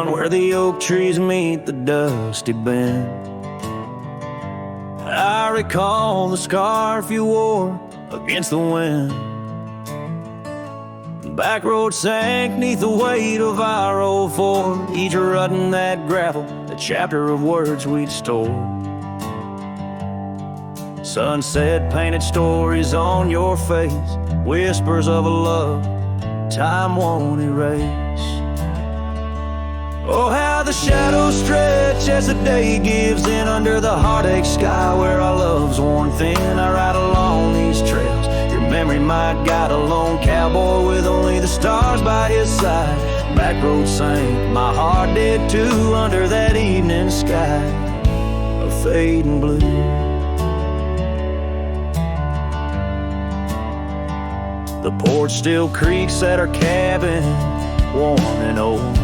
Out where the oak trees meet the dusty bend, I recall the scarf you wore against the wind. Backroad sank neath the weight of our old Ford, each rut in that gravel, the chapter of words we'd stored. Sunset painted stories on your face, whispers of a love time won't erase. Oh, how the shadows stretch as the day gives in under the heartache sky where our love's worn thin. I ride along these trails, your memory my guide, a lone cowboy with only the stars by his side. Backroad sank, my heart did too, under that evening sky of fading blue. The porch still creaks at our cabin, warm and old.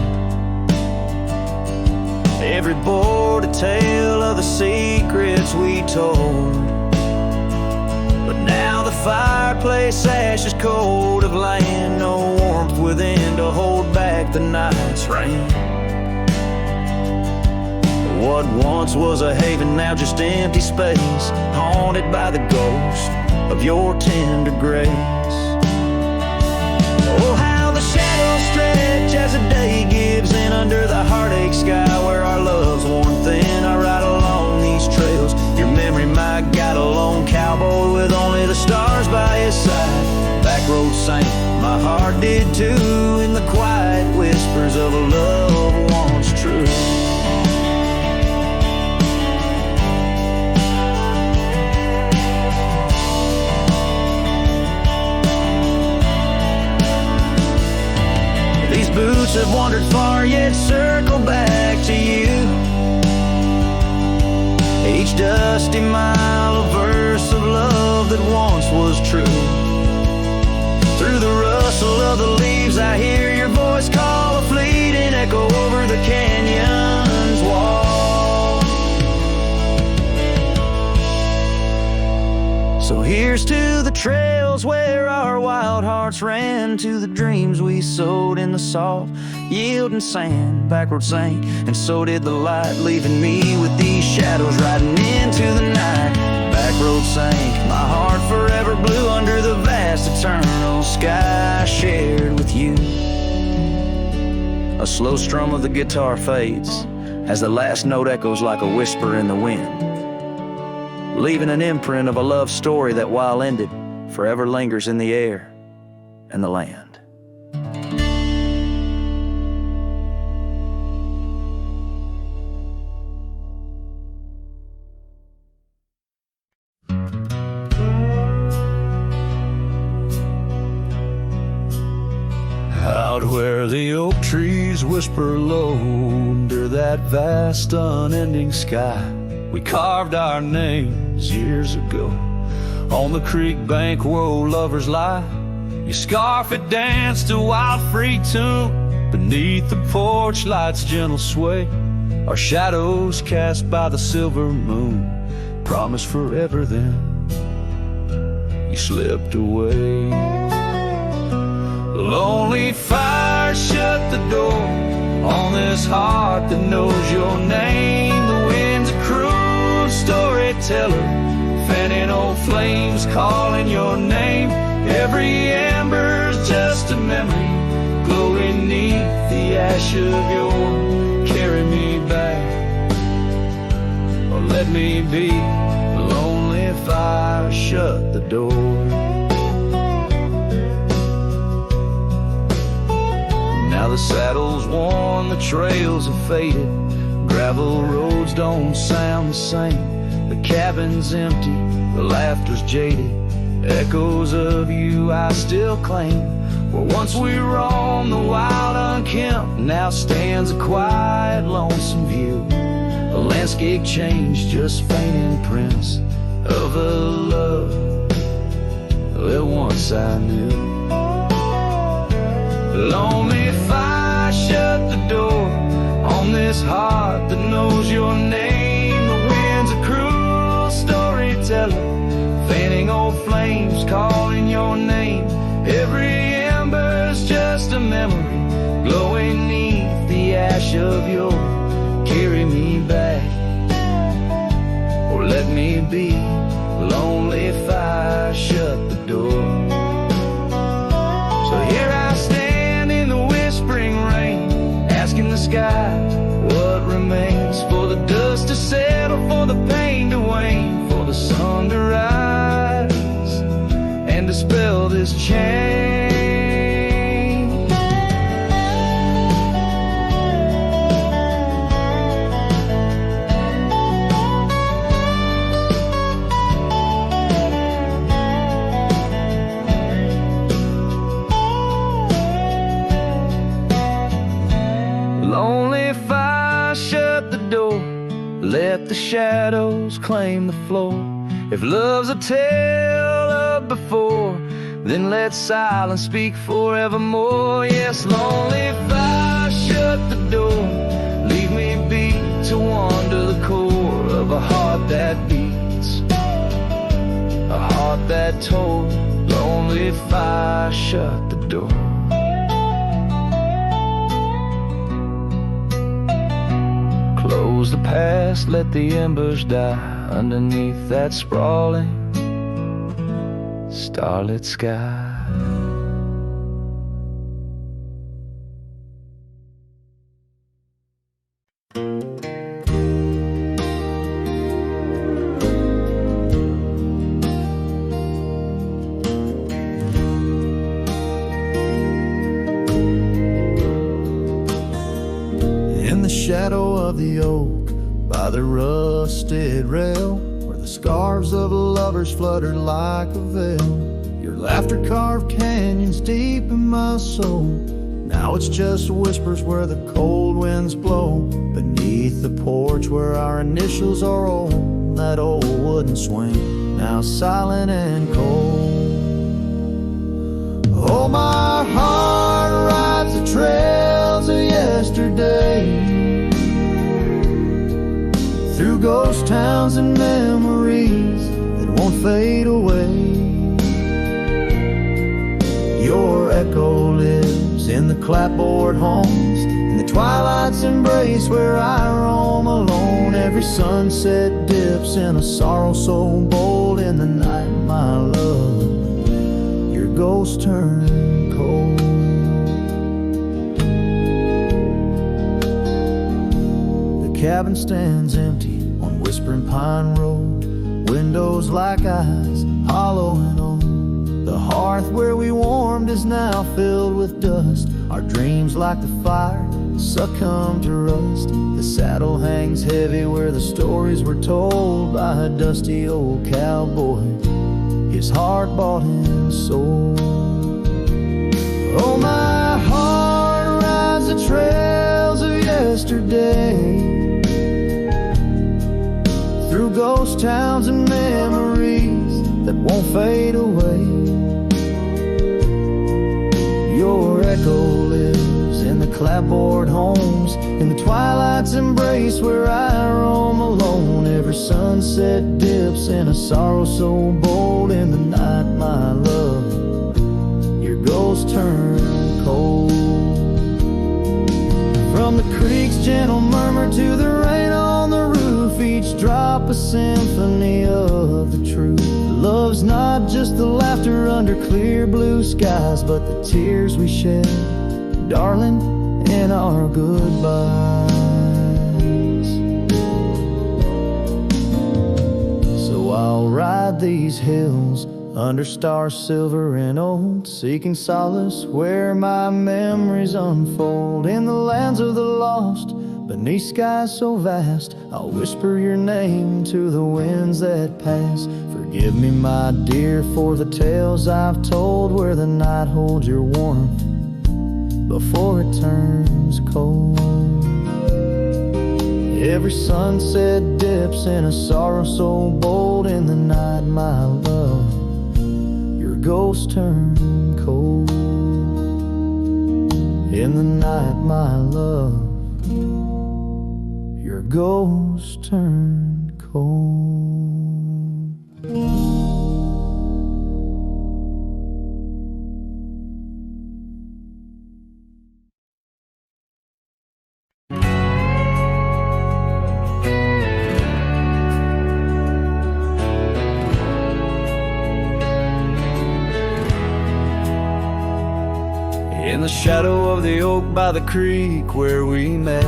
Every board a tale of the secrets we told. But now the fireplace ash is cold of land, no warmth within to hold back the night's rain. What once was a haven, now just empty space, haunted by the ghost of your tender grace. Oh, how the shadows stretch as the day gives in under the heartache sky where our love's worn thin. I ride along these trails, your memory my guide, a lone cowboy with only the stars by his side. Backroad sank, my heart did too, in the quiet whispers of a love once true. Boots have wandered far, yet circle back to you. Each dusty mile, a verse of love that once was true. Through the rustle of the leaves, I hear your voice call, a fleeting echo over the canyon's wall. So here's to the trails where our wild hearts ran, to the dreams we sowed in the soft yielding sand. Backroad sank, and so did the light, leaving me with these shadows riding into the night. Backroad sank, my heart forever blue under the vast eternal sky I shared with you. A slow strum of the guitar fades as the last note echoes like a whisper in the wind, leaving an imprint of a love story that, while ended, forever lingers in the air and the land. Out where the oak trees whisper low under that vast unending sky, we carved our names years ago on the creek bank where old lovers lie. Your scarf it danced a wild free tune beneath the porch light's gentle sway. Our shadows cast by the silver moon promised forever, then you slipped away. Lonely fire shut the door on this heart that knows your name. The wind's a cruel storyteller, fanning old flames calling your name. Every ember's just a memory glowing neath the ash of your carry me back, or let me be. The lonely fire shut the door. Now the saddle's worn, the trails have faded, gravel roads don't sound the same. The cabin's empty, the laughter's jaded, echoes of you I still claim. Where once we roamed the wild unkempt, now stands a quiet lonesome view. A landscape changed, just faint imprints of a love that once I knew. Lonely fire shut the door on this heart that knows your name. The wind's a cruel storyteller, fanning old flames calling your name. Every ember's just a memory glowing neath the ash flash of your carry me back, or let me be lonely if I shut the door. So here I stand in the whispering rain, asking the sky what remains, for the dust to settle, for the pain to wane, for the sun to rise and dispel this chain. Lonely if I shut the door, let the shadows claim the floor. If love's a tale of before, then let silence speak forevermore. Yes, lonely if I shut the door, leave me be to wander the core of a heart that beats, a heart that told. Lonely if I shut the door. Close the past, let the embers die underneath that sprawling starlit sky. In the shadow of the oak, by the rusted rail, where the scarves of lovers fluttered like a veil, your laughter carved canyons deep in my soul. Now it's just whispers where the cold winds blow, beneath the porch where our initials are old. That old wooden swing, now silent and cold. Oh, my heart rides the trails of yesterday, through ghost towns and memories that won't fade away. Your echo lives in the clapboard homes, in the twilight's embrace where I roam alone. Every sunset dips in a sorrow so bold. In the night, my love, your ghost turn cold. The cabin stands empty on Whispering Pine Road, windows like eyes, hollow and old. The hearth where we warmed is now filled with dust. Our dreams like the fire succumb to rust. The saddle hangs heavy where the stories were told by a dusty old cowboy, his heart bought and sold. Oh, my heart rides the trails of yesterday, through ghost towns and memories that won't fade away. Your echo lives in the clapboard homes, in the twilight's embrace where I roam alone. Every sunset dips in a sorrow so bold. In the night, my love, your ghost turn cold. From the creek's gentle murmur to the rain on the roof, each drop a symphony of the truth. Love's not just the laughter under clear blue skies, but the tears we shed, darling, in our goodbyes. So I'll ride these hills under stars silver and old, seeking solace where my memories unfold. In the lands of the lost, beneath skies so vast, I'll whisper your name to the winds that pass. Forgive me, my dear, for the tales I've told, where the night holds your warmth before it turns cold. Every sunset dips in a sorrow so bold. In the night, my love, your ghost turn cold. In the night, my love, your ghost turn cold. the shadow of the oak by the creek where we met,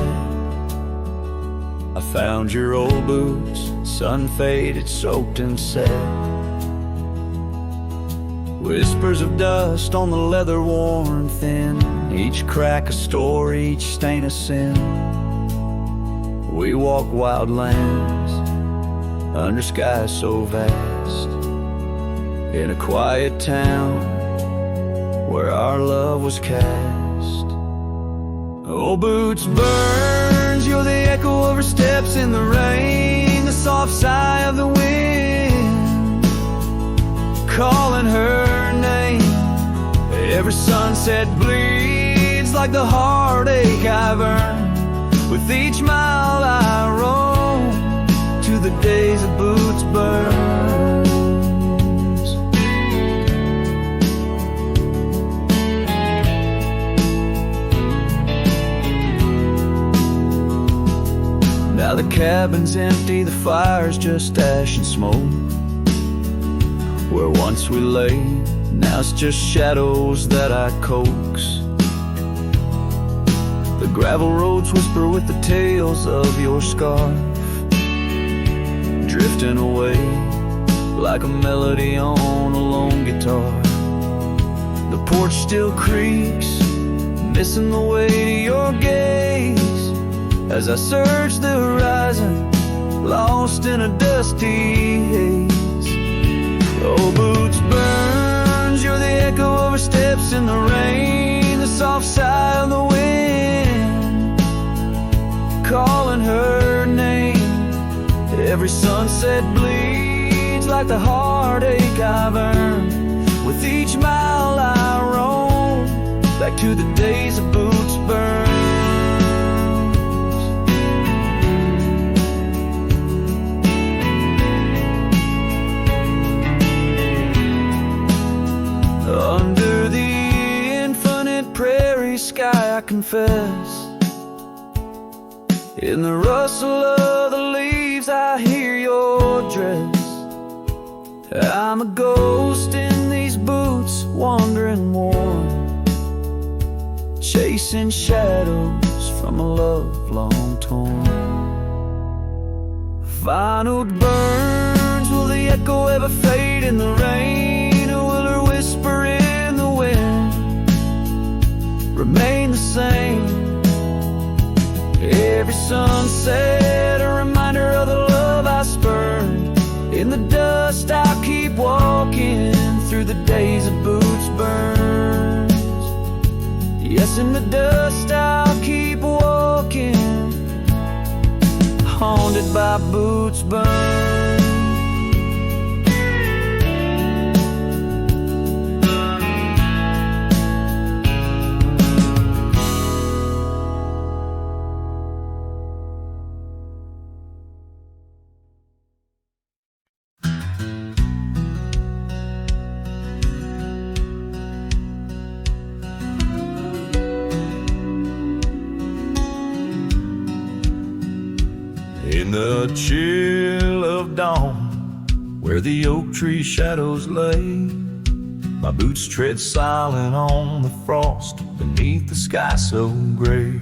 I found your old boots, sun-faded, soaked and set. Whispers of dust on the leather worn thin, each crack a story, each stain a sin. We walk wild lands under skies so vast, in a quiet town where our love was cast. Old boots burns, you're the echo of her steps in the rain, the soft sigh of the wind calling her name. Every sunset bleeds like the heartache I've earned. With each mile I roam to the days of boots burns. Now the cabin's empty, the fire's just ash and smoke. Where once we lay, now it's just shadows that I coax. The gravel roads whisper with the tales of your scarf, drifting away like a melody on a lone guitar. The porch still creaks, missing the way to your gaze, as I search the horizon, lost in a dusty haze. Oh, boots burns, you're the echo of her steps in the rain, the soft sigh of the wind calling her name. Every sunset bleeds like the heartache I've earned. With each mile I roam back to the days of boots burns. Under the infinite prairie sky I confess, in the rustle of the leaves I hear your dress. I'm a ghost in these boots, wandering worn, chasing shadows from a love long torn. Vinyl burns, will the echo ever fade in the rain, or will her whisper in the wind remain the same? Every sunset a reminder of the love I spurned. In the dust I'll keep walking through the days of boots burns. Yes, in the dust I'll keep walking, haunted by boots burns. In the chill of dawn, where the oak tree shadows lay, my boots tread silent on the frost beneath the sky so gray.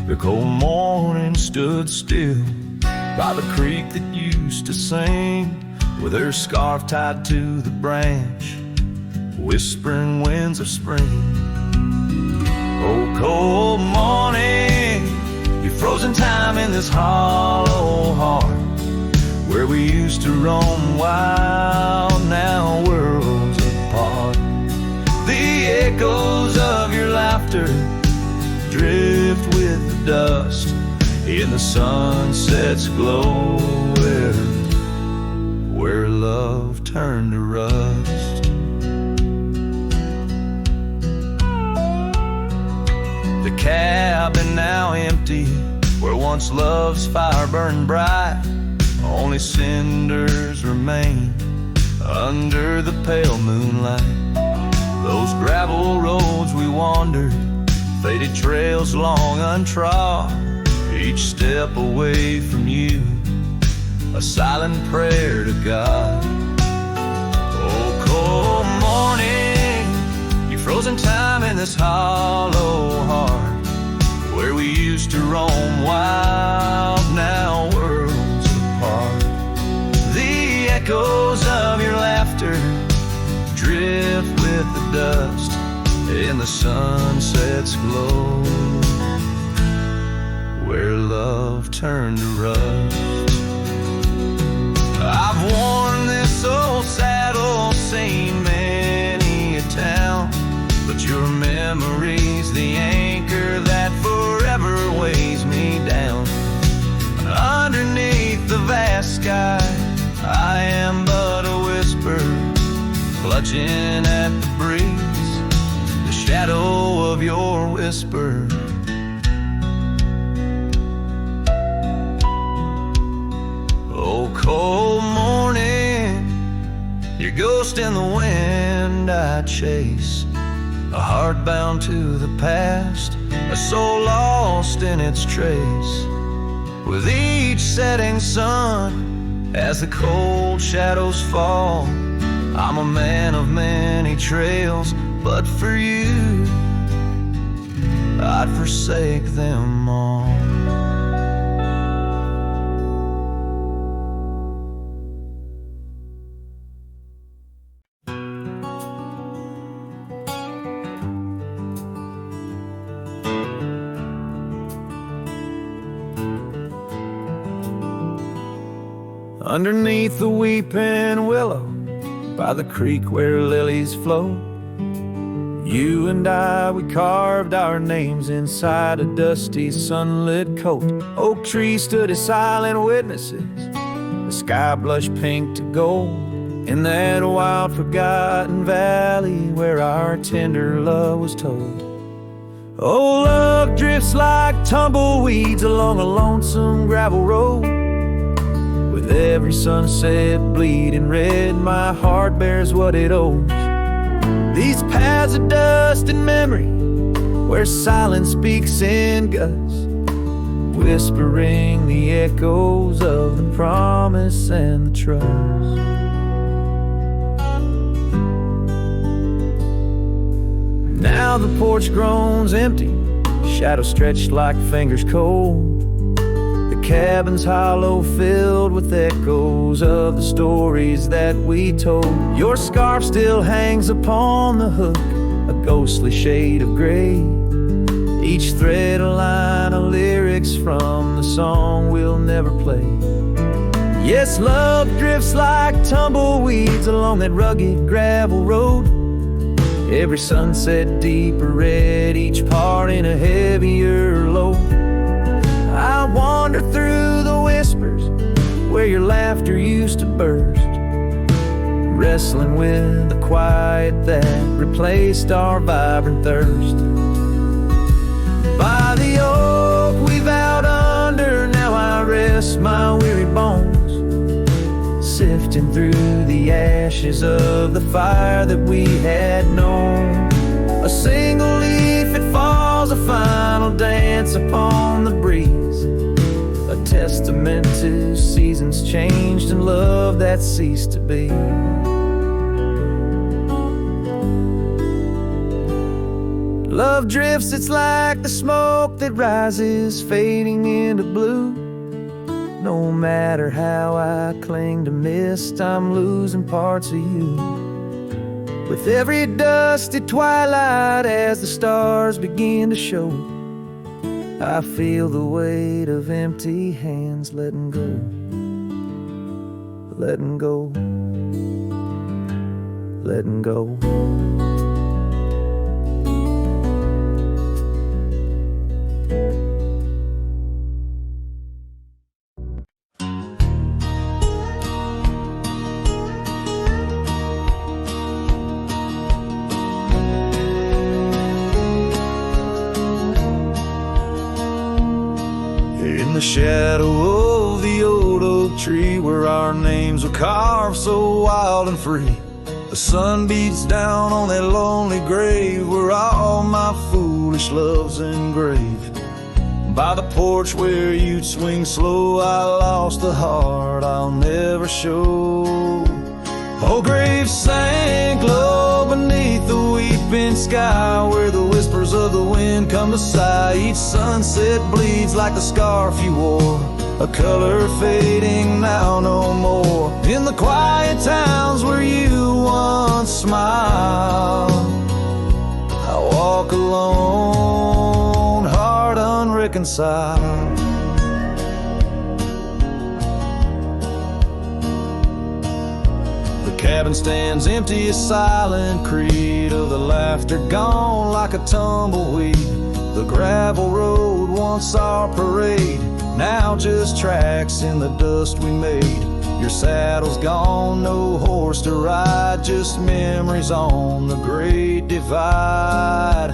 The cold morning stood still by the creek that used to sing, with her scarf tied to the branch, whispering winds of spring. Oh, cold morning, you frozen time in this hollow heart, where we used to roam wild, now worlds apart. The echoes of your laughter drift with the dust in the sunset's glow, where love turned to rust. The cabin now empty, where once love's fire burned bright, only cinders remain under the pale moonlight. Those gravel roads we wandered, faded trails long untrod, each step away from you, a silent prayer to God. Oh, cold morning, you frozen frozen time in this hollow heart, where we used to roam wild, now worlds apart. The echoes of your laughter drift with the dust in the sunset's glow, where love turned to rust. I've worn this old saddle, seen many a town, but your memory's the anchor that forever weighs me down. Underneath the vast sky, I am but a whisper, clutching at the breeze, the shadow of your whisper. Oh, cold morning, your ghost in the wind I chase, a heart bound to the past, a soul lost in its trace. With each setting sun, as the cold shadows fall, I'm a man of many trails, but for you, I'd forsake them all. Underneath the weeping willow, by the creek where lilies flow, you and I, we carved our names inside a dusty sunlit coat. Oak trees stood as silent witnesses, the sky blushed pink to gold, in that wild forgotten valley where our tender love was told. Oh, love drifts like tumbleweeds along a lonesome gravel road. With every sunset bleeding red, my heart bears what it owes. These paths of dust and memory, where silence speaks in gusts, whispering the echoes of the promise and the trust. Now the porch groans empty, shadows stretched like fingers cold. The cabin's hollow, filled with echoes of the stories that we told. Your scarf still hangs upon the hook, a ghostly shade of gray, each thread a line of lyrics from the song we'll never play. Yes, love drifts like tumbleweeds along that rugged gravel road, every sunset deeper red, each part in a heavier load. I wander through the whispers where your laughter used to burst, wrestling with the quiet that replaced our vibrant thirst. By the oak we vowed under, now I rest my weary bones, sifting through the ashes of the fire that we had known. A single leaf, it falls, a final dance upon the breeze, a testament to seasons changed and love that ceased to be. Love drifts, it's like the smoke that rises, fading into blue. No matter how I cling to mist, I'm losing parts of you. With every dusty twilight, as the stars begin to show, I feel the weight of empty hands letting go, letting go, letting go. In the shadow of the old oak tree, where our names were carved so wild and free, the sun beats down on that lonely grave where all my foolish love's engraved. By the porch where you'd swing slow, I lost the heart I'll never show. Oh, grave sank low beneath the weeping weeping sky, where the whispers of the wind come to sigh. Each sunset bleeds like the scarf you wore, a color fading now no more. In the quiet towns where you once smiled, I walk alone, heart unreconciled. The cabin stands empty, a silent creed of the laughter gone like a tumbleweed. The gravel road, once our parade, now just tracks in the dust we made. Your saddle's gone, no horse to ride, just memories on the great divide.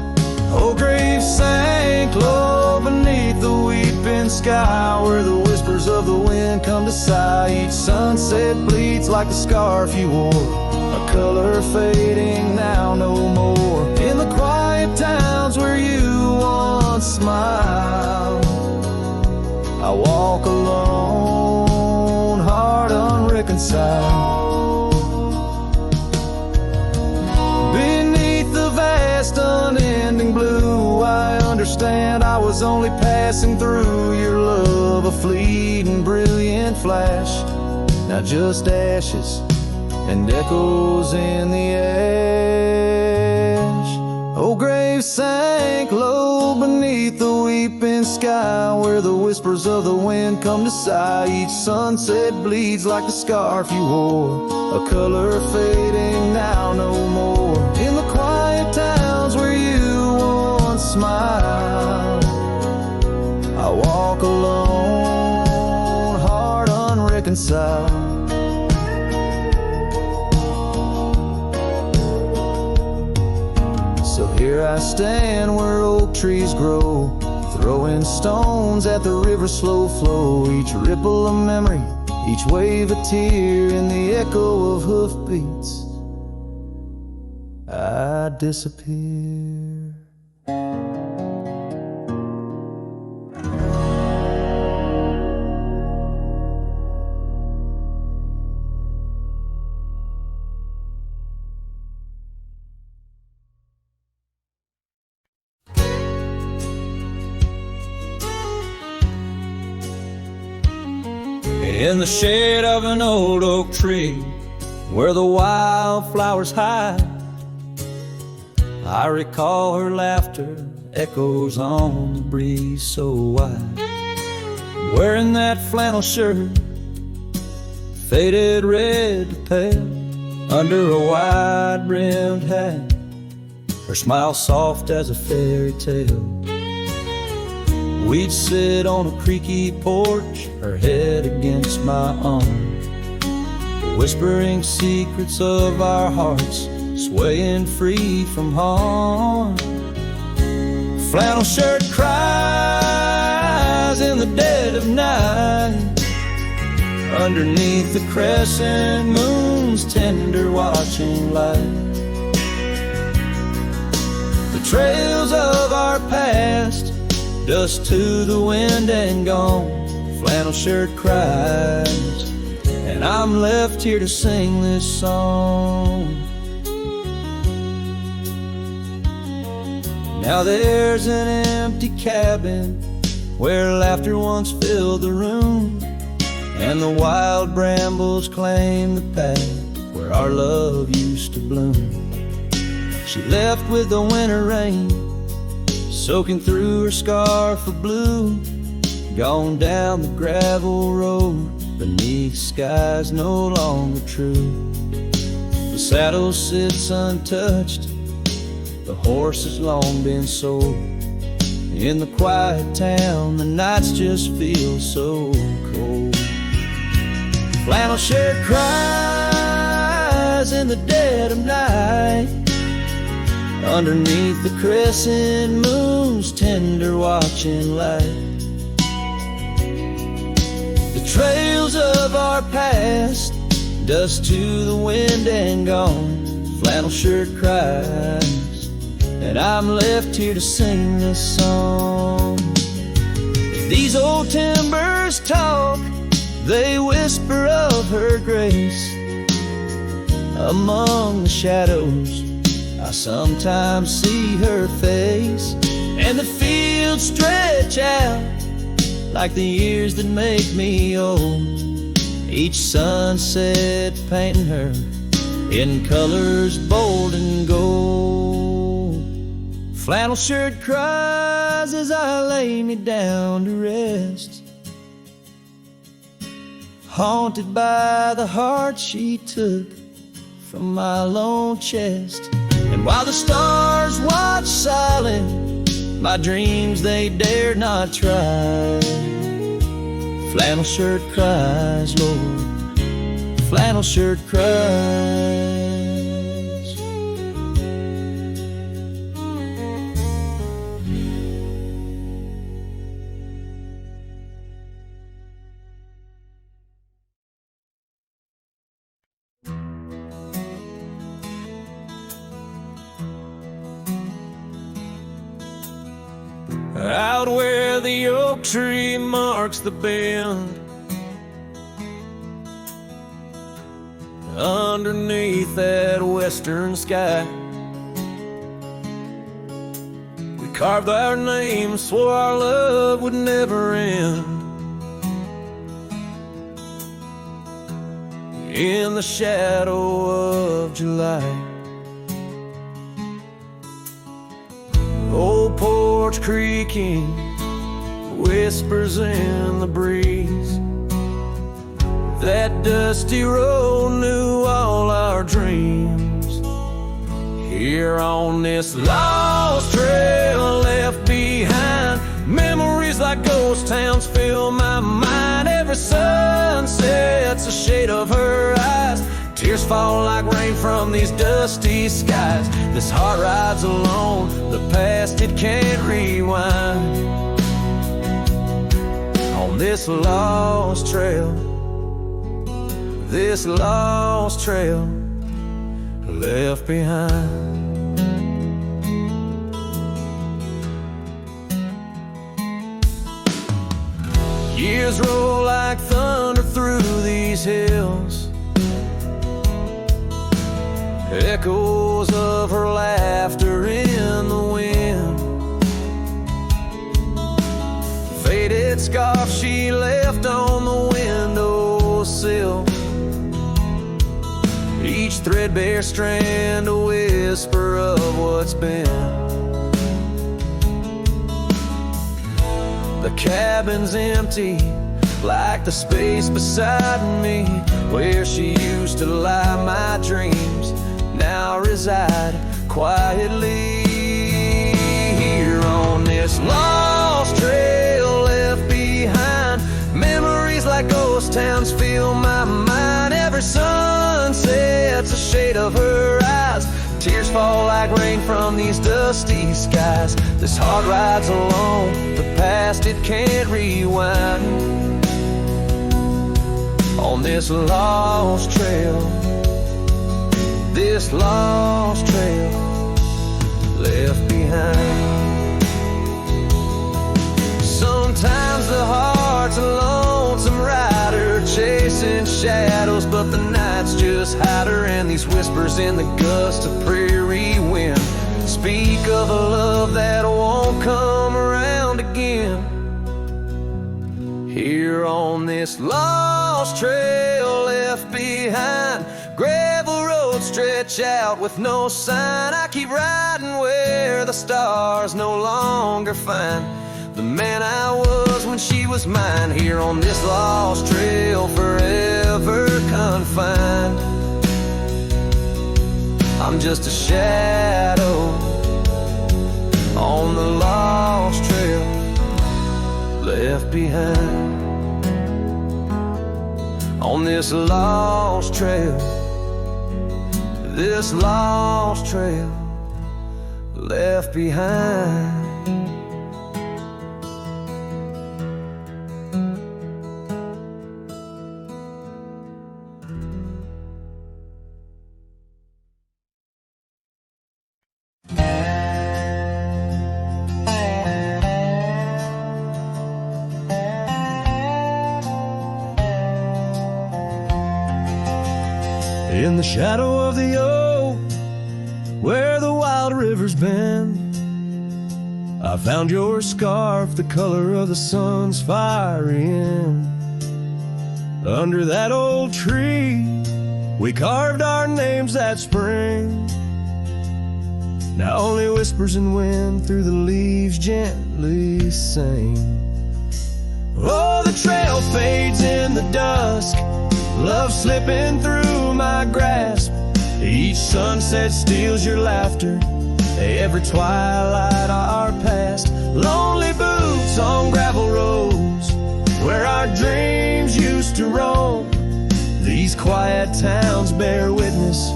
Oh, grave sank low beneath the weeping sky, where the whispers of the wind come to sigh. Each sunset bleeds like the scarf you wore, a color fading now no more. In the quiet towns where you once smiled, I walk alone, heart unreconciled. Beneath the vast unending blue, I understand I was only passing through. Your love a fleeting brilliant flash, now just ashes and echoes in the ash. Oh, grave sank low beneath the weeping sky, where the whispers of the wind come to sigh. Each sunset bleeds like the scarf you wore, a color fading now no more. In the quiet towns where you once smiled, I walk alone, heart unreconciled. So here I stand where oak trees grow, throwing stones at the river's slow flow. Each ripple a memory, each wave a tear, in the echo of hoofbeats I disappear. In the shade of an old oak tree, where the wildflowers hide, I recall her laughter, echoes on the breeze so wide. Wearing that flannel shirt, faded red to pale, under a wide-brimmed hat, her smile soft as a fairy tale. We'd sit on a creaky porch, her head against my arm, whispering secrets of our hearts, swaying free from harm. Flannel shirt cries in the dead of night, underneath the crescent moon's tender watching light. The trails of our past, dust to the wind and gone. Flannel shirt cries, and I'm left here to sing this song. Now there's an empty cabin where laughter once filled the room, and the wild brambles claim the path where our love used to bloom. She left with the winter rain soaking through her scarf of blue, gone down the gravel road beneath skies no longer true. The saddle sits untouched, the horse has long been sold. In the quiet town, the nights just feel so cold. Flannel shirt cries in the dead of night, underneath the crescent moon's tender watching light. The trails of our past, dust to the wind and gone. Flannel shirt cries, and I'm left here to sing this song. These old timbers talk, they whisper of her grace. Among the shadows, I sometimes see her face, and the fields stretch out like the years that make me old. Each sunset painting her in colors bold and gold. Flannel shirt cries as I lay me down to rest, haunted by the heart she took from my lone chest. And while the stars watch silent, my dreams they dare not try. Flannel shirt cries, Lord, flannel shirt cries. Out where the oak tree marks the bend, underneath that western sky, we carved our names, swore our love would never end. In the shadow of July, old porch creaking, whispers in the breeze. That dusty road knew all our dreams. Here on this lost trail left behind, memories like ghost towns fill my mind. Every sunset's a shade of her eyes. Tears fall like rain from these dusty skies. This heart rides alone, the past it can't rewind. On this lost trail, this lost trail left behind. Years roll like thunder through these hills, echoes of her laughter in the wind. Faded scarf she left on the windowsill, each threadbare strand a whisper of what's been. The cabin's empty like the space beside me, where she used to lie my dreams now reside quietly. Here on this lost trail left behind, memories like ghost towns fill my mind. Every sunset's a shade of her eyes. Tears fall like rain from these dusty skies. This heart rides alone, the past it can't rewind. On this lost trail, this lost trail left behind. Sometimes the heart's a lonesome rider chasing shadows, but the night's just hide her, and these whispers in the gust of prairie wind speak of a love that won't come around again. Here on this lost trail left behind, gravel roads stretch out with no sign. I keep riding where the stars no longer find the man I was when she was mine. Here on this lost trail, forever confined. I'm just a shadow on the lost trail left behind. On this lost trail, this lost trail left behind. In the shadow of the oak, where the wild river's been. I found your scarf, the color of the sun's fiery end. Under that old tree, we carved our names that spring. Now only whispers and wind through the leaves gently sing. Oh, the trail fades in the dusk, love slipping through my grasp. Each sunset steals your laughter, every twilight our past. Lonely boots on gravel roads, where our dreams used to roam. These quiet towns bear witness,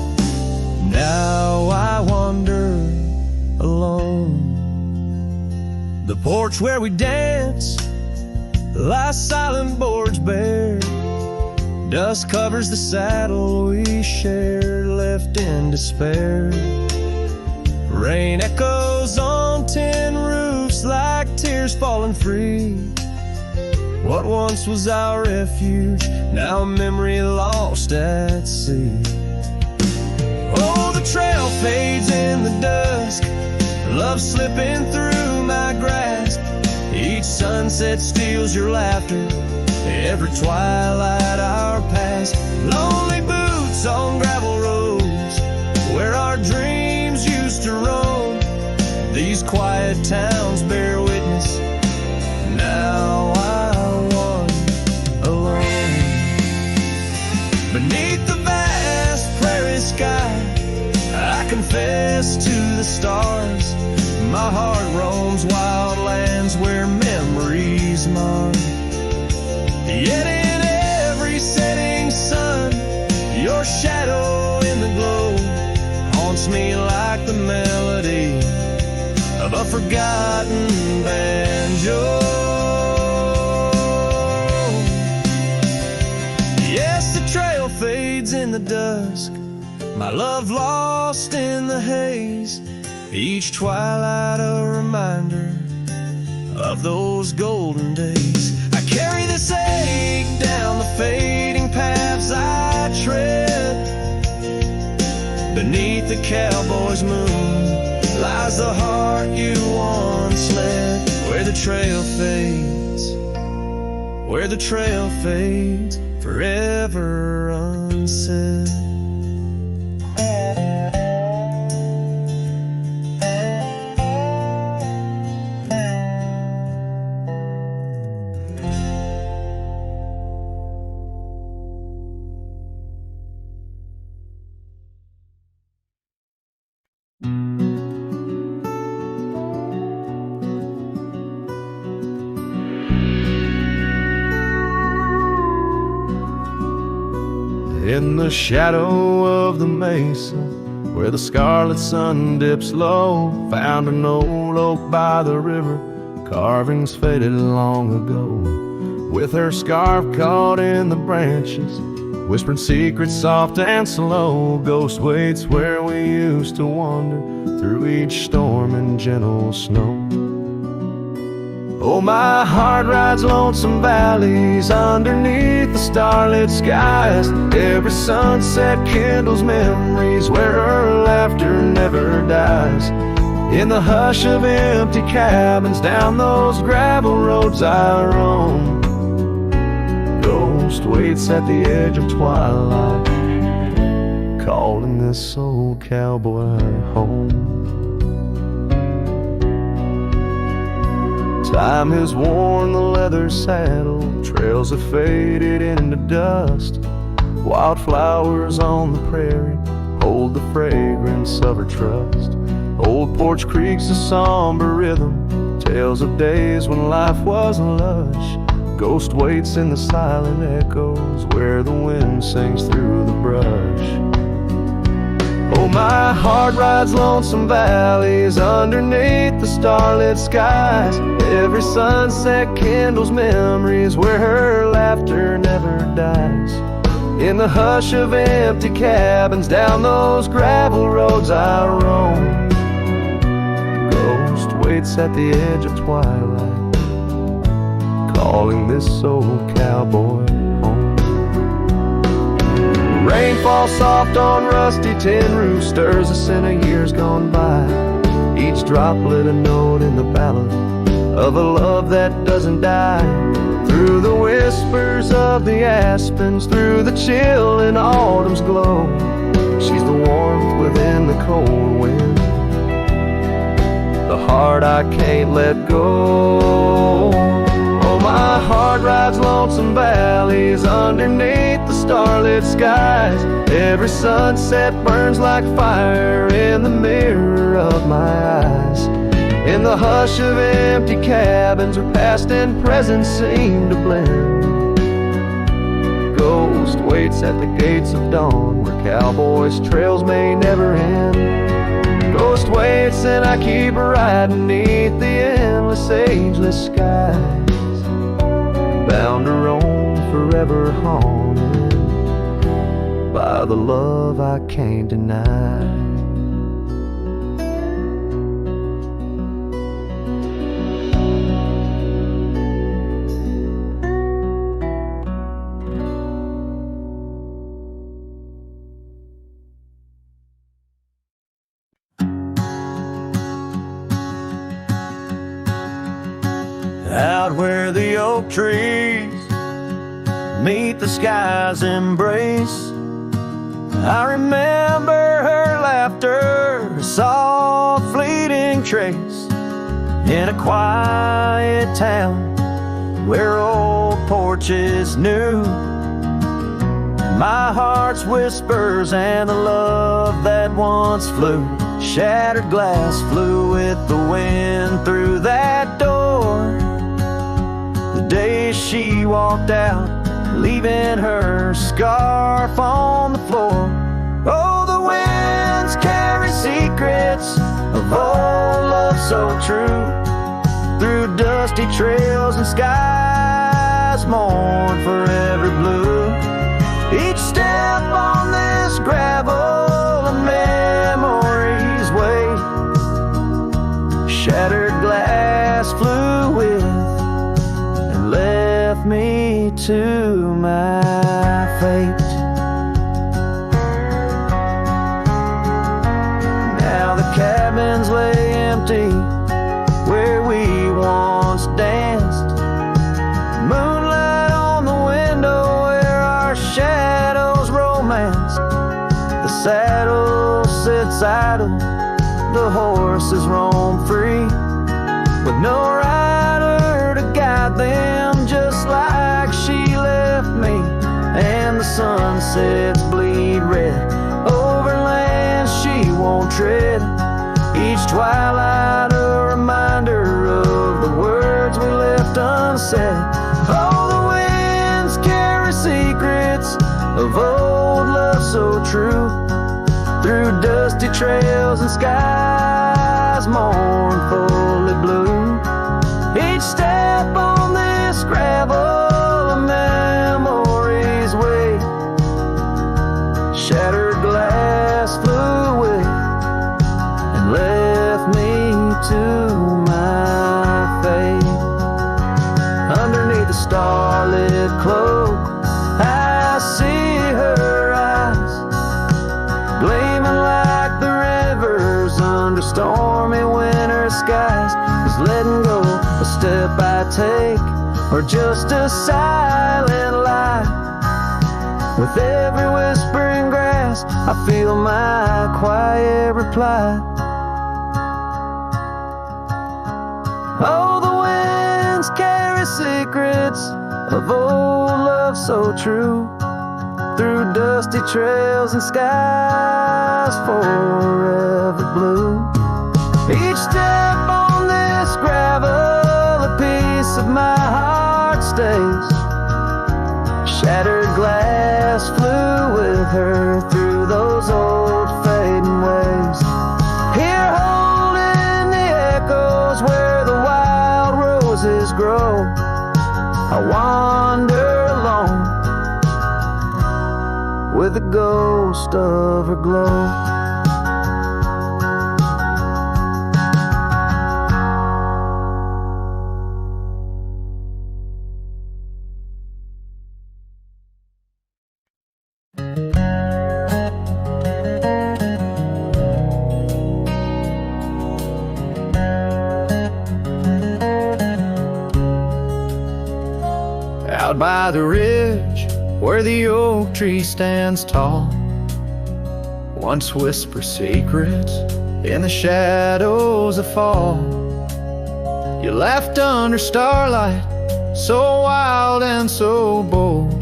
now I wander alone. The porch where we dance lies silent, boards bare. Dust covers the saddle we shared, left in despair. Rain echoes on tin roofs like tears falling free. What once was our refuge, now a memory lost at sea. Oh, the trail fades in the dusk, love slipping through my grasp. Each sunset steals your laughter, every twilight our past. Lonely boots on gravel roads, where our dreams used to roam. These quiet towns bear witness, now I wander alone. Beneath the vast prairie sky, I confess to the stars. My heart roams wild lands where memories mar. Yet in every setting sun, your shadow in the glow haunts me like the melody of a forgotten banjo. Yes, the trail fades in the dusk, my love lost in the haze. Each twilight a reminder of those golden days. I carry this ache down the fading paths I tread. Beneath the cowboy's moon lies the heart you once led. Where the trail fades, where the trail fades, forever unsaid. In the shadow of the mesa, where the scarlet sun dips low, found an old oak by the river, carvings faded long ago. With her scarf caught in the branches, whispering secrets soft and slow, ghost waits where we used to wander through each storm and gentle snow. Oh, my heart rides lonesome valleys underneath the starlit skies. Every sunset kindles memories where her laughter never dies. In the hush of empty cabins down those gravel roads I roam, ghost waits at the edge of twilight, calling this old cowboy home. Time has worn the leather saddle, trails have faded into dust. Wildflowers on the prairie hold the fragrance of her trust. Old porch creaks a somber rhythm, tales of days when life was lush. Ghost waits in the silent echoes where the wind sings through the brush. Oh, my heart rides lonesome valleys underneath the starlit skies. Every sunset kindles memories where her laughter never dies. In the hush of empty cabins down those gravel roads I roam, ghost waits at the edge of twilight, calling this old cowboy home. Rain falls soft on rusty tin roofs, stirs a scent of years gone by. Each droplet a note in the ballad of a love that doesn't die. Through the whispers of the aspens, through the chill in autumn's glow, she's the warmth within the cold wind, the heart I can't let go. Oh, my heart rides lonesome valleys underneath the starlit skies. Every sunset burns like fire in the mirror of my eyes. In the hush of empty cabins where past and present seem to blend, ghost waits at the gates of dawn where cowboys' trails may never end. Ghost waits and I keep riding beneath the endless ageless skies, bound to roam forever haunted by the love I can't deny. Out where the oak trees meet the sky's embrace, I remember her laughter, a soft fleeting trace, in a quiet town where old porches knew my heart's whispers and the love that once flew. Shattered glass flew with the wind through that door the day she walked out, leaving her scarf on the floor. Oh, the winds carry secrets of old love so true, through dusty trails and skies mourn forever blue. Each step on this gravel a memory's way, shattered glass flew with and left me to my fate. Now the cabins lay empty where we once danced, moonlight on the window where our shadows romanced. The saddle sits idle, the horses roam free, with no rider to guide them, just like she left me. And the sunsets bleed red over lands she won't tread, each twilight a reminder of the words we left unsaid. Oh, the winds carry secrets of old love so true, through dusty trails and skies mournfully blue. Each step on this gravel a memory's way, shattered glass flew with and left me to my fate. Underneath the starlit cloak I see her eyes, gleaming like the rivers under stormy winter skies. Is letting go a step I take, or just a silent lie? With every whispering grass I feel my quiet reply. Oh, the winds carry secrets of old love so true, through dusty trails and skies forever blue. Each step on this gravel a piece of my heart stays, shattered glass flew with her through those old fading ways. Here holding the echoes where the wild roses grow, I wander alone with the ghost of her glow. Out by the ridge where the oak tree stands tall, once whisper secrets in the shadows that fall. You laughed under starlight, so wild and so bold.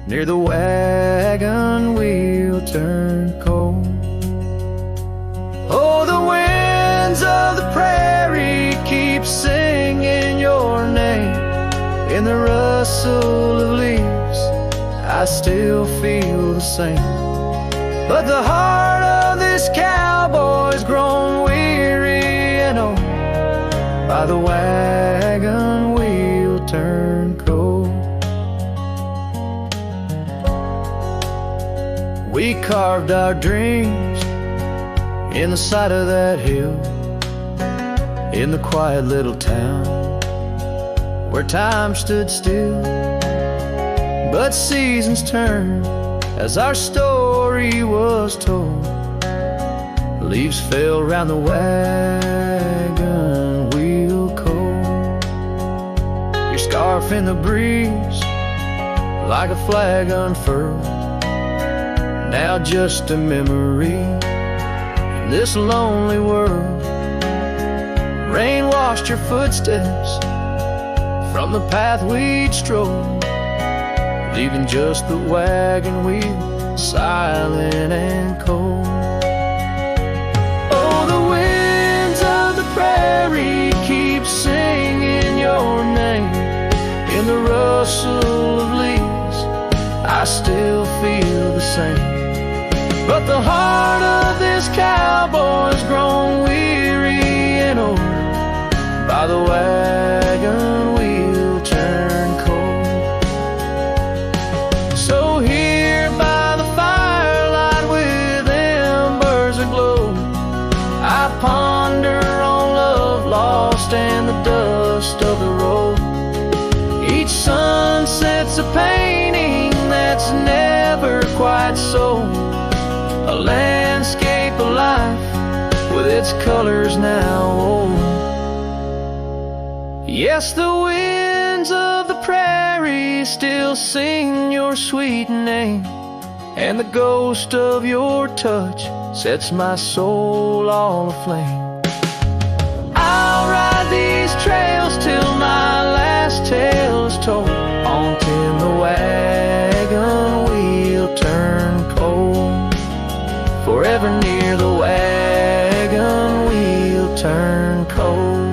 Near the wagon wheel turned cold. Oh, the winds of the prairie keep singing your name. In the rustle of leaves, I still feel the same. But the heart of this cowboy's grown weary and old by the wagon wheel turned cold. We carved our dreams in the side of that hill, in the quiet little town where time stood still. But seasons turned as our story was told. Leaves fell round the wagon wheel cold. Your scarf in the breeze like a flag unfurled, now just a memory in this lonely world. Rain washed your footsteps from the path we'd strolled, leaving just the wagon wheel silent and cold. Oh, the winds of the prairie keep singing your name. In the rustle of leaves, I still feel the same. But the heart of this cowboy's grown weary and old by the wagon wheel turned cold. So here by the firelight with embers aglow, I ponder on love lost and the dust of the road. Each sunset's a painting that's never quite sold, a landscape of life with its colors now old. Yes, the winds of the prairie still sing your sweet name, and the ghost of your touch sets my soul all aflame. I'll ride these trails till my last tale is told, on till the wagon wheel turn cold. Forever near the wagon wheel turn cold.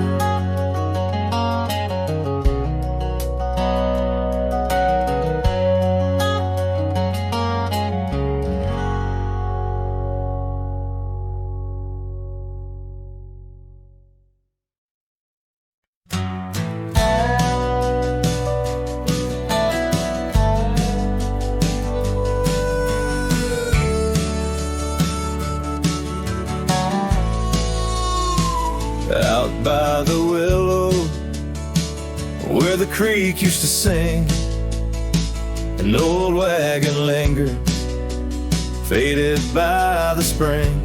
Out by the willow where the creek used to sing, an old wagon lingered, faded by the spring.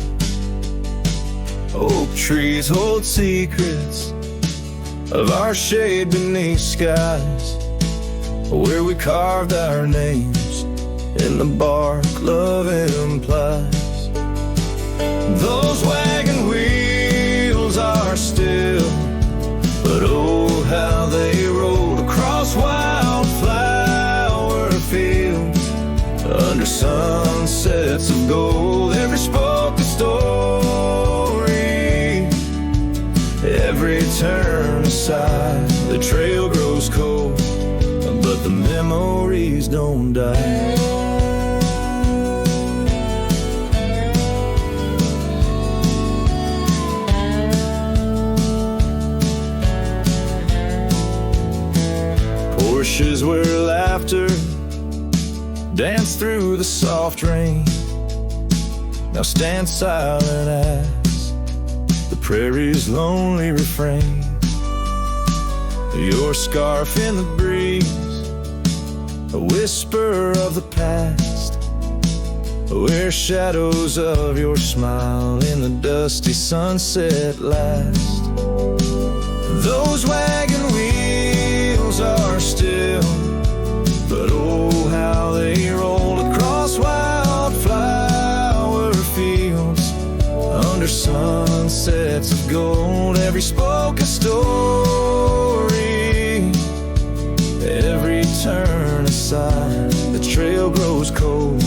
Oak trees hold secrets of our shade beneath skies, where we carved our names in the bark love implies. Those wagon wheels are still, but oh how they rolled across wildflower fields, under sunsets of gold. Every spoke a story, every turn aside. The trail grows cold, but the memories don't die. Porches where laughter danced through the soft rain now stand silent as the prairie's lonely refrain. Your scarf in the breeze, a whisper of the past, where shadows of your smile in the dusty sunset last. Those wagon wheels are side. The trail grows cold,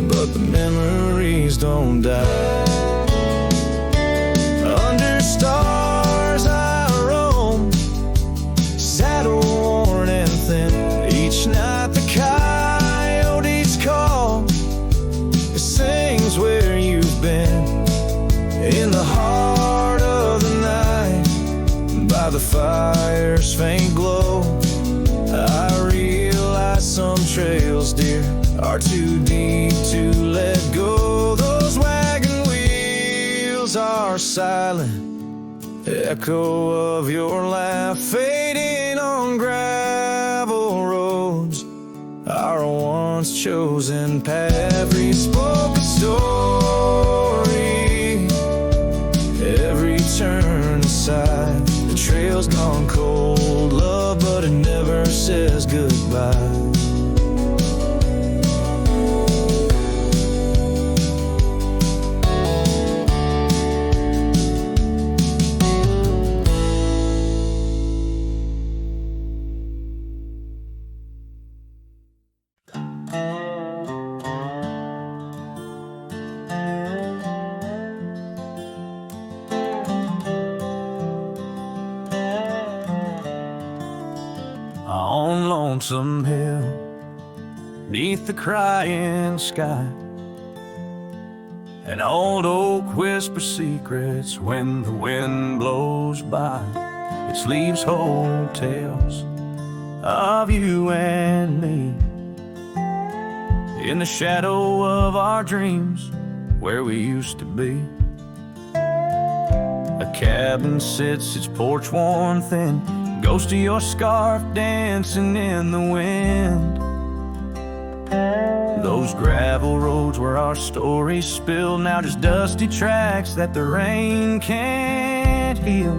but the memories don't die. Under stars I roam, saddle worn and thin. Each night the coyotes call. It sings where you've been, in the heart of the night, by the fire's faint glow. I realize some trails, dear, are too deep to let go. Those wagon wheels are silent, echo of your laugh fading on gravel roads. Our once chosen path, we spoke a story. Every turn aside, the trail's gone cold, love, but it never says goodbye. On Lonesome Hill, neath the crying sky, an old oak whispers secrets when the wind blows by. Its leaves hold tales of you and me, in the shadow of our dreams, where we used to be. A cabin sits, its porch worn thin, ghost of your scarf dancing in the wind. Those gravel roads where our stories spilled, now just dusty tracks that the rain can't heal.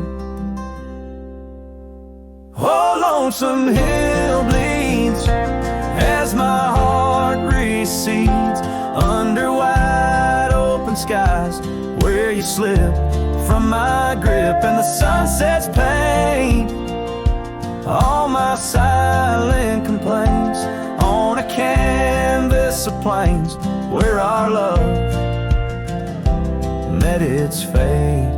Oh, Lonesome Hill bleeds as my heart recedes, under wide open skies where you slip from my grip, and the sunset's pain all my silent complaints on a canvas of plains where our love met its fate.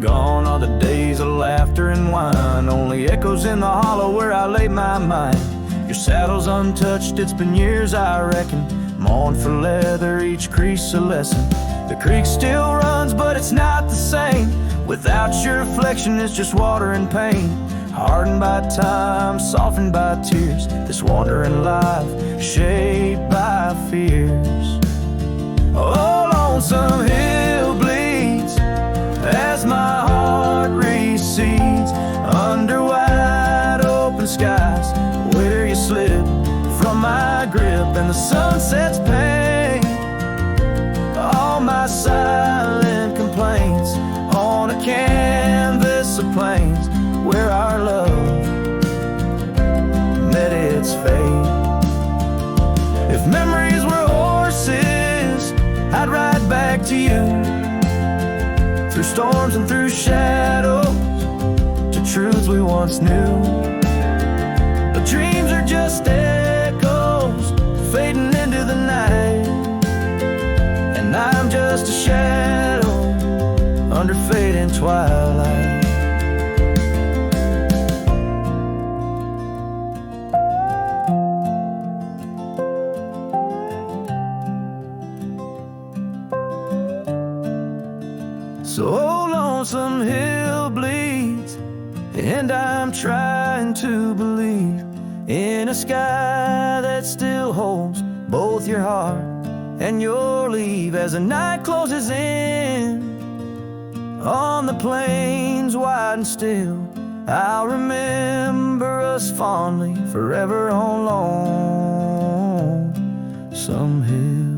Gone are the days of laughter and wine, only echoes in the hollow where I lay my mind. Your saddle's untouched, it's been years I reckon, mourn for leather, each crease a lesson. The creek still runs, but it's not the same without your reflection. It's just water and pain, hardened by time, softened by tears, this wandering life shaped by fears. Oh, Lonesome Hill bleeds as my heart recedes, under wide open skies where you slip from my grip, and the sunset's pain all my silent complaints on a canvas of plains where our love met its fate. If memories were horses, I'd ride back to you, through storms and through shadows, to truths we once knew. But dreams are just echoes fading into the night, and I'm just a shadow under fading twilight. So Lonesome Hill bleeds, and I'm trying to believe in a sky that still holds both your heart and your leave. As the night closes in on the plains wide and still, I'll remember us fondly forever on Lonesome Hill.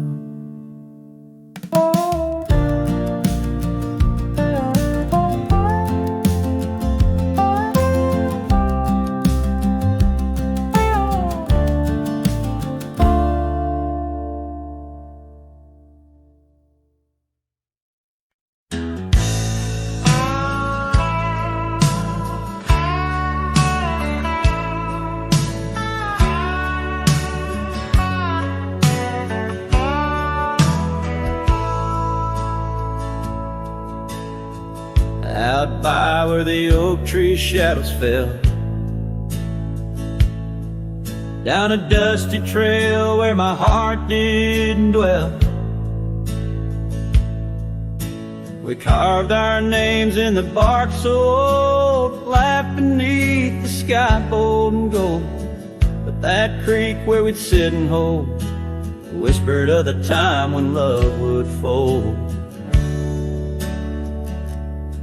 where the oak tree shadows fell, down a dusty trail where my heart didn't dwell. We carved our names in the bark so old, laughed beneath the sky bold and gold. But that creek where we'd sit and hold whispered of the time when love would fold.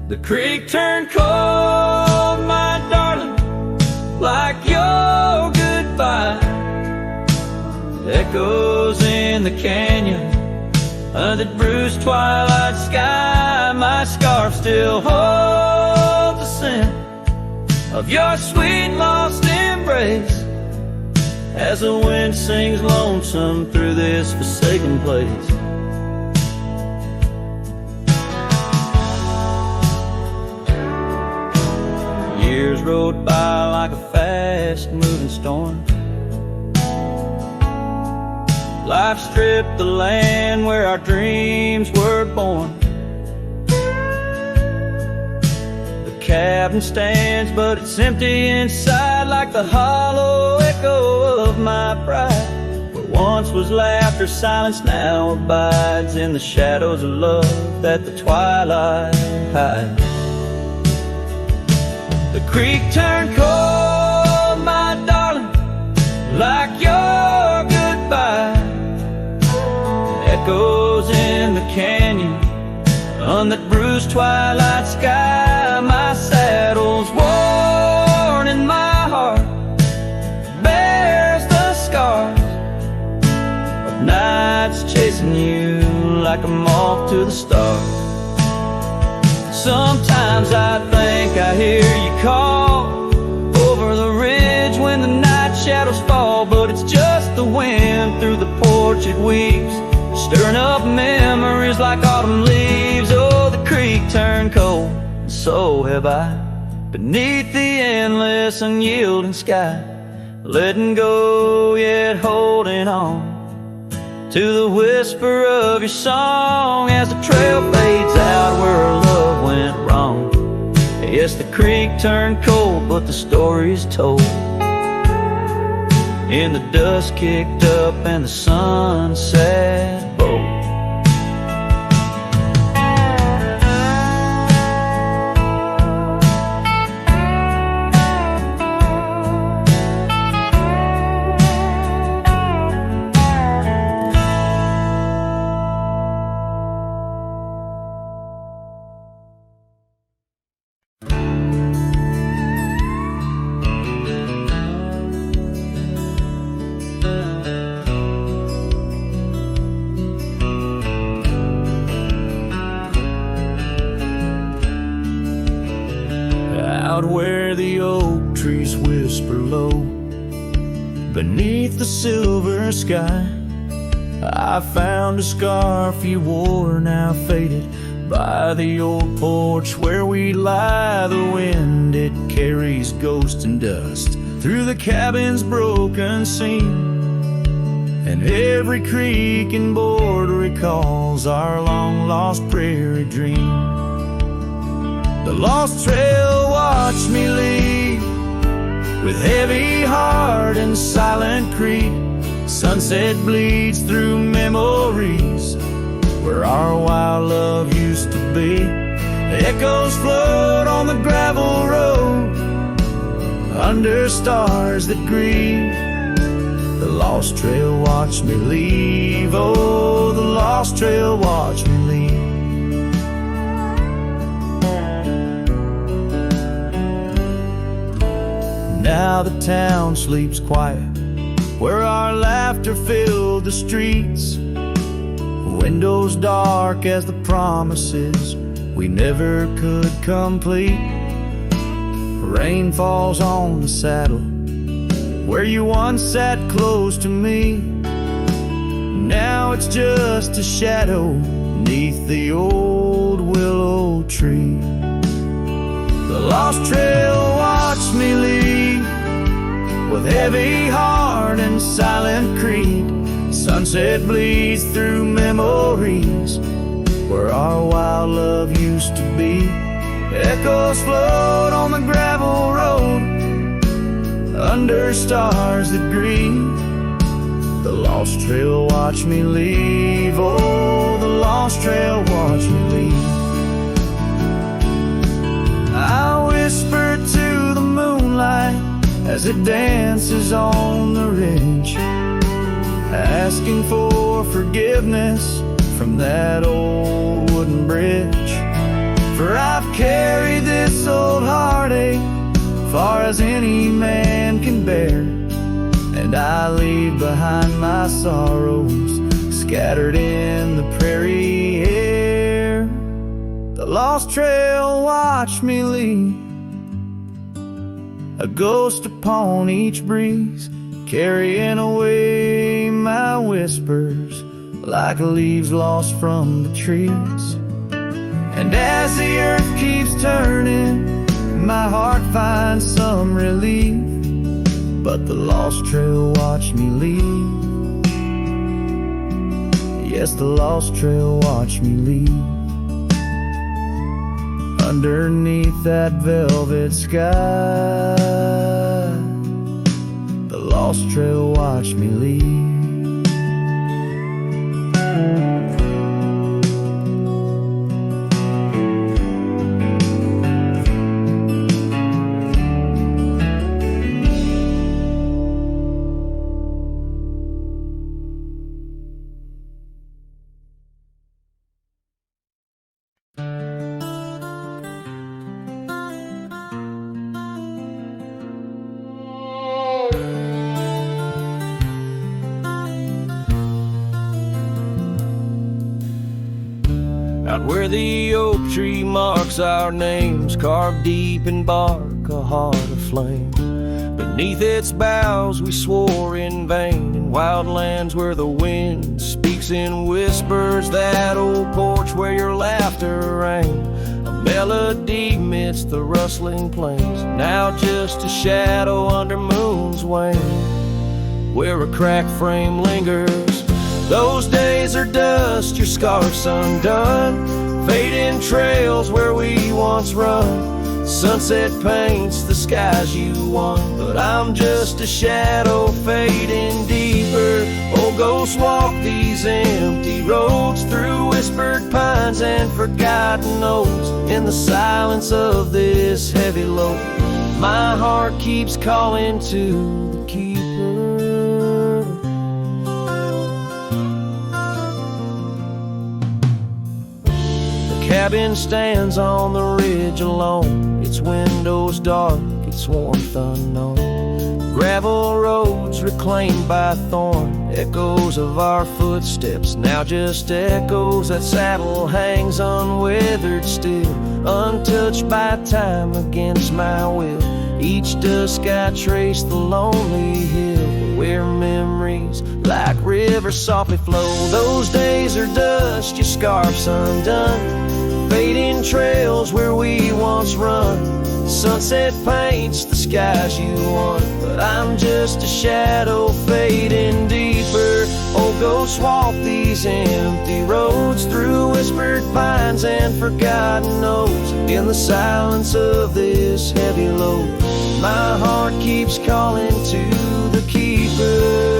The creek turned cold, my darling, like your goodbye. Echoes in the canyon under the bruised twilight sky. My scarf still holds the scent of your sweet lost embrace as the wind sings lonesome through this forsaken place. Years rode by like a fast-moving storm. Life stripped the land where our dreams were born. The cabin stands, but it's empty inside, like the hollow echo of my pride. What once was laughter, silence now abides in the shadows of love that the twilight hides. The creek turned cold, my darling, like your goodbye. Echoes in the canyon on that bruised twilight sky. My saddle's worn and my heart bears the scars of nights chasing you like a moth to the stars. Sometimes I think I hear you call over the ridge when the night shadows fall, but it's just the wind through the porch it weaves, stirring up memories like autumn leaves. Oh, the creek turned cold, and so have I, beneath the endless unyielding sky, letting go yet holding on to the whisper of your song as the trail fades out where our love went wrong. Yes, the creek turned cold, but the story's told, and the dust kicked up and the sunset bold. Out where the oak trees whisper low beneath the silver sky, I found a scarf you wore, now faded, by the old porch where we lie. The wind, it carries ghost and dust through the cabin's broken seam, and every creek and board recalls our long-lost prairie dream. The lost trail watched me leave with heavy heart and silent creep. Sunset bleeds through memories where our wild love used to be. Echoes float on the gravel road under stars that grieve. The lost trail watched me leave. Oh, the lost trail watched me leave. Now the town sleeps quiet where our laughter filled the streets. Windows dark as the promises we never could complete. Rain falls on the saddle where you once sat close to me. Now it's just a shadow neath the old willow tree. The lost trail watched me leave with heavy heart and silent creed. Sunset bleeds through memories where our wild love used to be. Echoes float on the gravel road under stars that grieve. The lost trail watch me leave. Oh, the lost trail watch me leave. I whisper to the moonlight as it dances on the ridge, asking for forgiveness from that old wooden bridge. For I've carried this old heartache far as any man can bear, and I leave behind my sorrows scattered in the prairie air. The lost trail watch me leave, a ghost upon each breeze, carrying away my whispers like leaves lost from the trees. And as the earth keeps turning, my heart finds some relief, but the lost trail watch me leave. Yes, the lost trail watch me leave. Underneath that velvet sky, the lost trail watch me leave. Out where the oak tree marks our names, carved deep in bark, a heart aflame. Beneath its boughs we swore in vain, in wild lands where the wind speaks in whispers. That old porch where your laughter rang, a melody midst the rustling plains. Now just a shadow under moon's wane, where a cracked frame lingers. Those days are dust, your scarf's undone, fading trails where we once run. Sunset paints the skies you won, but I'm just a shadow fading deeper. Oh, ghosts walk these empty roads through whispered pines and forgotten oaks. In the silence of this heavy load, my heart keeps calling to the keeper. Cabin stands on the ridge alone, its windows dark, its warmth unknown. Gravel roads reclaimed by thorn, echoes of our footsteps, now just echoes. That saddle hangs unweathered still, untouched by time against my will. Each dusk I trace the lonely hill, where memories like rivers softly flow. Those days are dust, your scarf's undone, fading trails where we once run. Sunset paints the skies you won, but I'm just a shadow fading deeper. Oh, ghosts walk these empty roads through whispered pines and forgotten oaks. In the silence of this heavy load, my heart keeps calling to the keeper.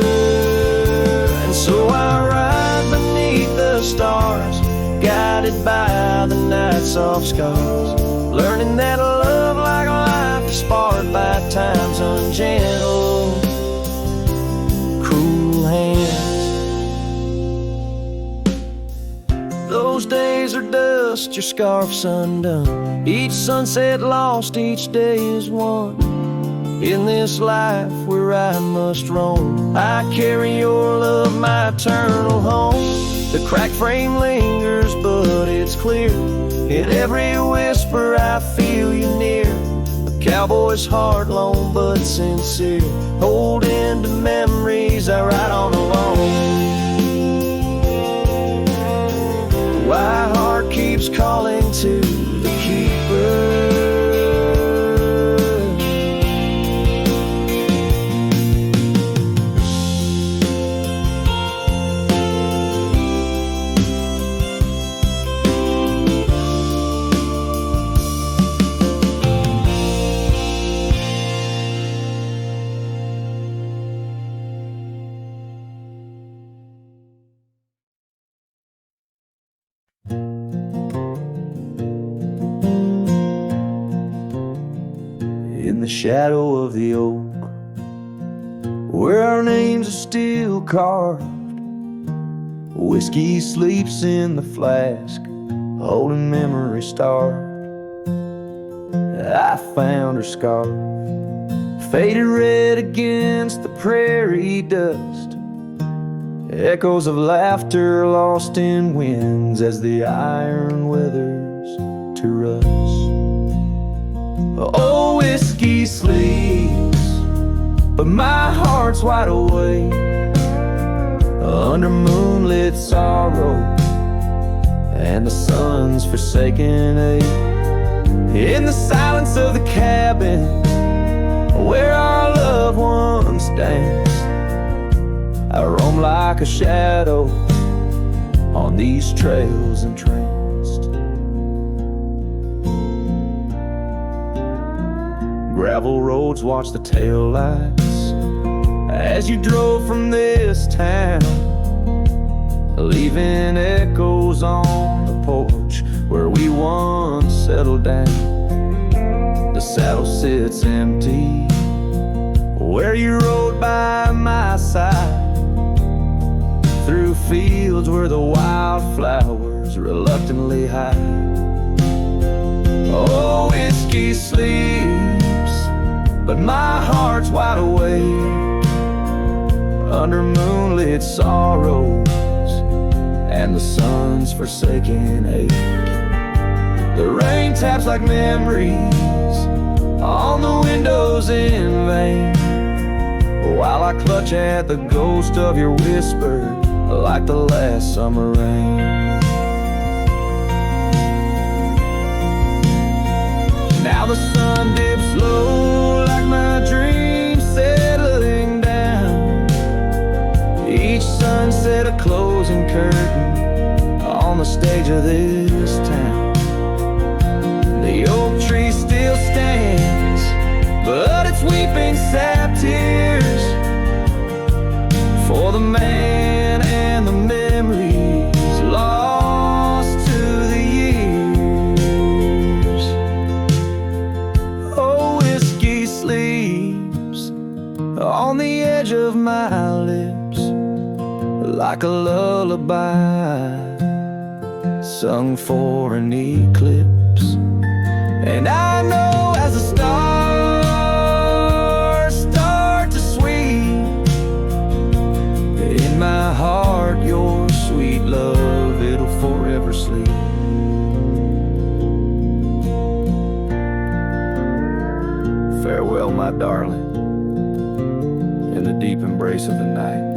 And so I ride beneath the stars, guided by the night's soft scars, learning that love like life is sparred by time's ungentle, cruel hands. Those days are dust, your scarf's undone, each sunset lost, each day is won. In this life where I must roam, I carry your love, my eternal home. The cracked frame lingers, but it's clear, in every whisper I feel you near. A cowboy's heart, lone but sincere, holding to memories I ride on alone. My heart keeps calling to the keeper. shadow of the oak, where our names are still carved. Whiskey sleeps in the flask, holding memory starved. I found her scarf, faded red against the prairie dust. Echoes of laughter lost in winds as the iron weathers to rust. Oh, whiskey sleeps, but my heart's wide awake under moonlit sorrow and the sun's forsaken ache. In the silence of the cabin where our loved ones danced, I roam like a shadow on these trails entranced. Gravel roads watch the tail lights as you drove from this town, leaving echoes on the porch where we once settled down. The saddle sits empty where you rode by my side, through fields where the wildflowers reluctantly hide. Oh, whiskey sleeps, but my heart's wide awake under moonlit sorrows and the sun's forsaken ache. The rain taps like memories on the windows in vain, while I clutch at the ghost of your whisper like the last summer rain. Now the sun dips low like my dreams settling down. Each sunset a closing curtain on the stage of this town. The oak tree still stands, but it's weeping sad tears for the man and the memories lost to the years. Oh, whiskey sleeps on the edge of my lips like a lullaby sung for an eclipse. And I know as the stars start to swing, in my heart your sweet love, it'll forever sleep. Farewell, my darling, in the deep embrace of the night,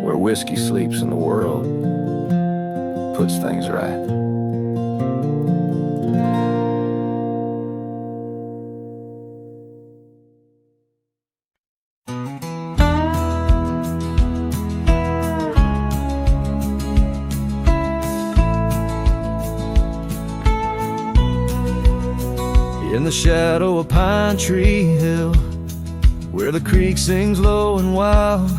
where whiskey sleeps and the world puts things right. In the shadow of Pine Tree Hill, where the creek sings low and wild,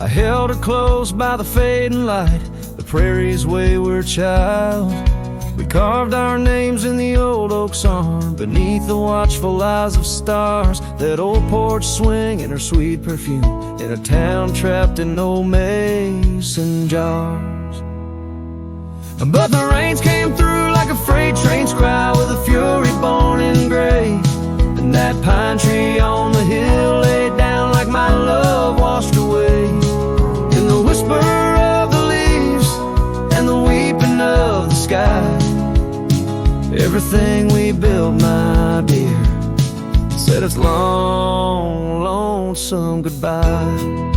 I held her close by the fading light, the prairie's wayward child. We carved our names in the old oak's arm, beneath the watchful eyes of stars. That old porch swing and her sweet perfume, in a town trapped in old mason jars. But the rains came through like a freight train's cry, with a fury born in gray. And that pine tree on the hill laid down like my love washed away. In the whisper of the leaves and the weeping of the sky, everything we built, my dear, said its long, lonesome goodbye.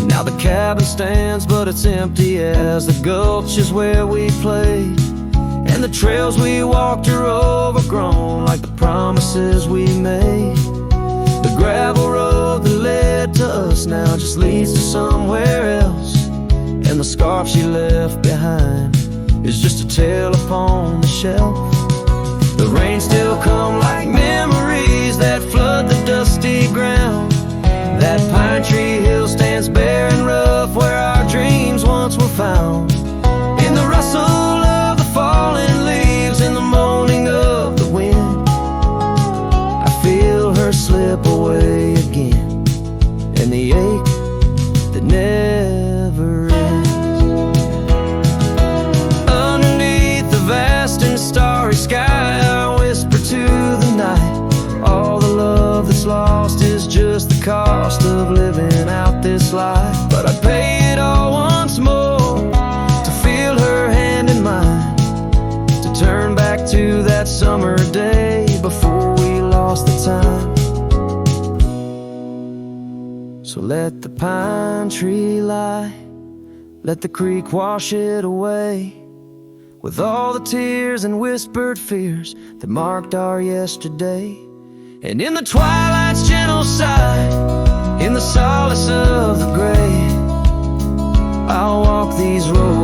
Now the cabin stands, but it's empty as the gulch is where we played. And the trails we walked are overgrown like the promises we made. The gravel road that led to us now just leads to somewhere else. And the scarf she left behind is just a tale upon the shelf. The rain still come like memories that flood the dusty ground. That pine tree hill stands bare and rough where our dreams once were found. In the rustle cost of living out this life. But I'd pay it all once more to feel her hand in mine, to turn back to that summer day before we lost the time. So let the pine tree lie, let the creek wash it away, with all the tears and whispered fears that marked our yesterday. And in the twilight's gentle sigh, in the solace of the gray, I'll walk these roads